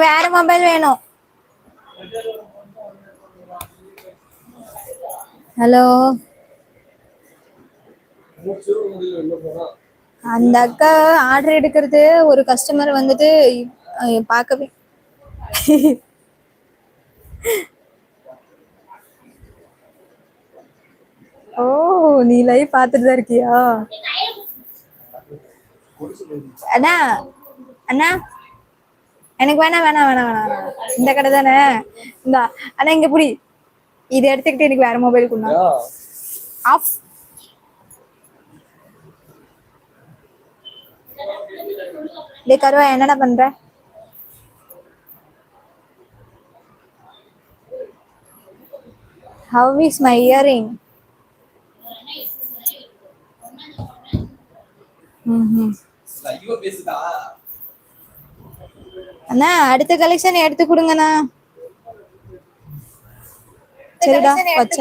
வேற மொபைல் வேணும். ஹலோ, அந்த அக்கா ஆர்டர் எடுக்கிறது ஒரு கஸ்டமர் வந்துட்டு பார்க்கவே. ஓ, நீ லைவ் பார்த்துட்டு தான் இருக்கியா? அண்ணா அண்ணா, எனக்கு வேணாம் வேணாம் வேணாம் வேணாம். இந்த கடை தானே. இந்த அண்ணா இங்க புடி, இதை எடுத்துக்கிட்டு எனக்கு வேற மொபைல் கொடுங்க. ஆஃப். டே கருவா, என்னடா பண்ற? How is my earring? அண்ணா அடுத்த கலெக்ஷன் எடுத்து கொடுங்கண்ணா. சரிடா வச்ச